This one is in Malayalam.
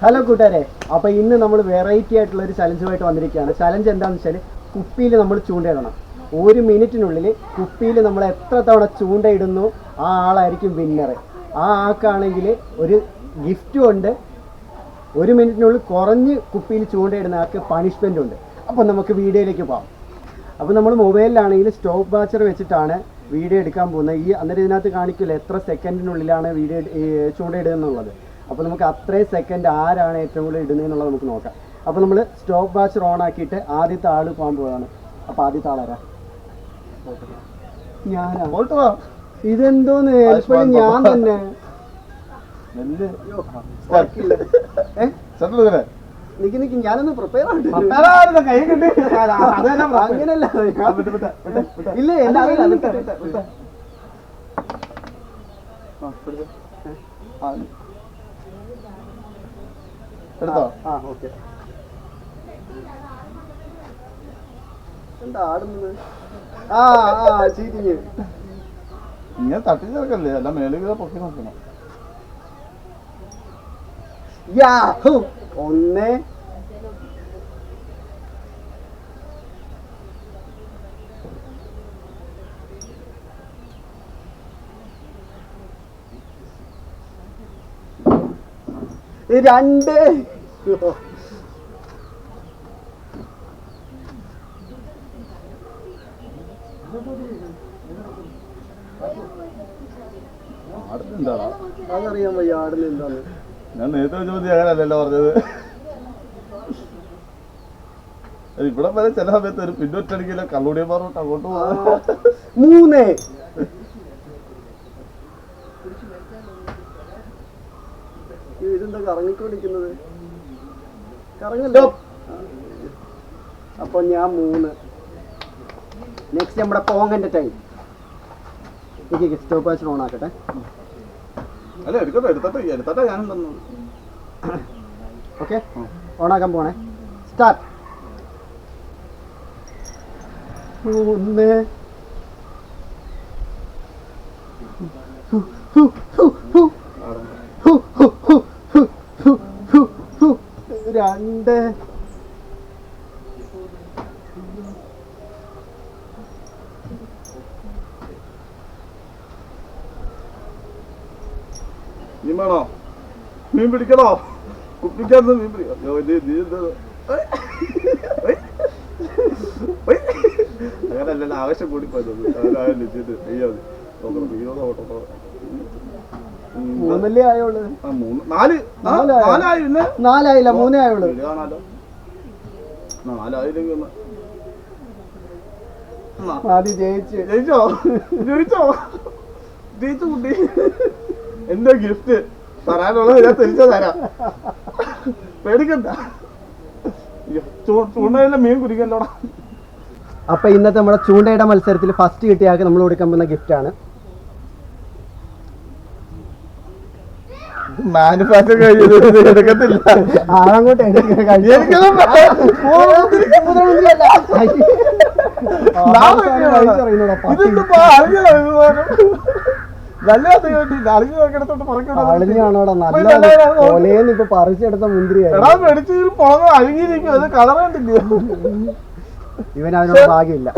ഹലോ കൂട്ടുകാരെ, അപ്പോൾ ഇന്ന് നമ്മൾ വെറൈറ്റി ആയിട്ടുള്ള ഒരു ചലഞ്ചുമായിട്ട് വന്നിരിക്കുകയാണ്. ചലഞ്ച് എന്താണെന്ന് വെച്ചാൽ കുപ്പിയിൽ നമ്മൾ ചൂണ്ടയിടണം. 1 മിനിറ്റിനുള്ളിൽ കുപ്പിയിൽ നമ്മൾ എത്ര തവണ ചൂണ്ടയിടുന്നു ആ ആളായിരിക്കും വിന്നർ. ആ ആൾക്കാണെങ്കിൽ ഒരു ഗിഫ്റ്റും ഉണ്ട്. 1 മിനിറ്റിനുള്ളിൽ കുറഞ്ഞ് കുപ്പിയിൽ ചൂണ്ടയിടുന്ന ആൾക്ക് പണിഷ്മെൻ്റ് ഉണ്ട്. അപ്പോൾ നമുക്ക് വീഡിയോയിലേക്ക് പോകാം. അപ്പോൾ നമ്മൾ മൊബൈലിലാണെങ്കിൽ സ്റ്റോപ്പ് വാച്ചർ വെച്ചിട്ടാണ് വീഡിയോ എടുക്കാൻ പോകുന്നത്. അന്നേരം ഇതിനകത്ത് കാണിക്കില്ല എത്ര സെക്കൻഡിനുള്ളിലാണ് വീഡിയോ ചൂണ്ടയിടുക എന്നുള്ളത്. അപ്പോൾ നമുക്ക് അത്രയും സെക്കൻഡ് ആരാണ് ഏറ്റവും കൂടുതൽ ഇടുന്നതെന്നുള്ളത് നമുക്ക് നോക്കാം. അപ്പോൾ നമ്മൾ സ്റ്റോപ്പ് വാച്ചർ ഓൺ ആക്കിയിട്ട് ആദ്യത്തെ ആൾ പോകാൻ പോവാണ്. അപ്പോൾ ആദ്യത്തെ ആളാരാ? ഞാനാ. ഇതെന്തോന്ന് എപ്പോഴും ഞാൻ തന്നെ. നിക്ക് ഞാനൊന്ന് പ്രിപ്പയർ അങ്ങനല്ല. ഇല്ല എടുത്തോ? ആ ഓക്കെ. എന്താ ആടുന്നത്? ചീറ്റിങ് ഇങ്ങനെ തട്ടി ചേർക്കല്ലേ, എല്ലാം മേലെ പൊക്കി നോക്കണം. 1 2 അതറിയാൻ വയ്യ ആടുന്ന എന്താന്ന്. ഞാൻ നേരത്തെ ചോദ്യം അങ്ങനല്ലല്ലോ പറഞ്ഞത്. ഇവിടെ വരെ ചില സമയത്ത് ഒരു പിന്നൊറ്റടിക്കില്ല കള്ളുടിയന്മാരോട്ട് അങ്ങോട്ട് പോകും. 3 ഇതെന്താ കറങ്ങിക്കൊണ്ടിരിക്കുന്നത്? കറങ്ങല്ലോ. അപ്പൊ ഞാൻ 3. നെക്സ്റ്റ് നമ്മുടെ പോങ്ങന്റെ ടൈം. സ്റ്റോപ്പ് വാച്ച് ഓൺ ആക്കട്ടെ. അല്ല എടുത്തട്ടെ ഞാനുണ്ടെന്നു. ഓക്കെ, ഓണാക്കാൻ പോണേ. സ്റ്റാർട്ട്. 1 2 നീ വേണോ മീൻ പിടിക്കണോ? കുപ്പിക്കകത്ത് മീൻ പിടിക്കാം. അങ്ങനല്ലല്ലോ, ആവശ്യം കൂടി പോയത്. 3 ആയുള്ളൂ. 4 ആയില്ല, 3 ആയുള്ളൂ. കാണാലോ 4 ആയില്ലെങ്കിൽ ആദ്യം ജയിച്ചോ കുട്ടി. എന്റെ ഗിഫ്റ്റ് തരാനുള്ളത് ഞാൻ തിരിച്ചു തരാം, പേടിക്കണ്ട. ചൂണ്ടയിലെ മീൻ കുടിക്കല്ലോടാ. അപ്പൊ ഇന്നത്തെ നമ്മുടെ ചൂണ്ടയുടെ മത്സരത്തിൽ ഫസ്റ്റ് കിട്ടിയ ആൾക്ക് നമ്മൾ കൊടുക്കാൻ പോകുന്ന ഗിഫ്റ്റ് ആണ്. മാനുഫാക്ചർ എടുക്കത്തില്ല, ആളങ്ങോട്ട് അളിഞ്ഞാണോടാ നല്ല കൊലയെന്ന് ഇപ്പൊ പറിച്ചെടുത്ത മുന്തിരിയാണ്. അഴുകിയിരിക്കും, അത് കളർ കണ്ടില്ല. ഇവൻ അതിനോട് ഭാഗ്യമില്ല.